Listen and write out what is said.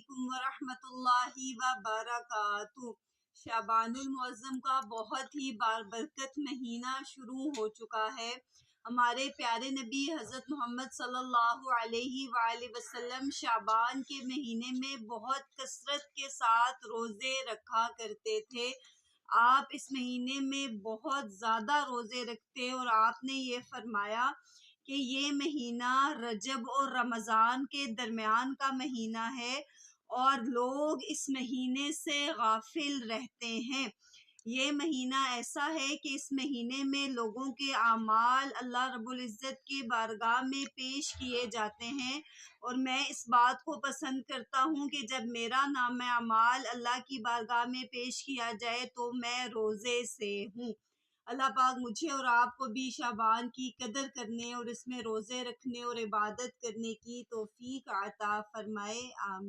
علیکم ورحمۃ اللہ وبرکاتہ۔ شعبان المعظم کا بہت ہی باربرکت مہینہ شروع ہو چکا ہے۔ ہمارے پیارے نبی حضرت محمد صلی اللہ علیہ وآلہ وسلم شعبان کے مہینے میں بہت کثرت کے ساتھ روزے رکھا کرتے تھے۔ آپ اس مہینے میں بہت زیادہ روزے رکھتے اور آپ نے یہ فرمایا کہ یہ مہینہ رجب اور رمضان کے درمیان کا مہینہ ہے اور لوگ اس مہینے سے غافل رہتے ہیں۔ یہ مہینہ ایسا ہے کہ اس مہینے میں لوگوں کے اعمال اللہ رب العزت کی بارگاہ میں پیش کیے جاتے ہیں، اور میں اس بات کو پسند کرتا ہوں کہ جب میرا نام اعمال اللہ کی بارگاہ میں پیش کیا جائے تو میں روزے سے ہوں۔ اللہ پاک مجھے اور آپ کو بھی شعبان کی قدر کرنے اور اس میں روزے رکھنے اور عبادت کرنے کی توفیق عطا فرمائے، آمین۔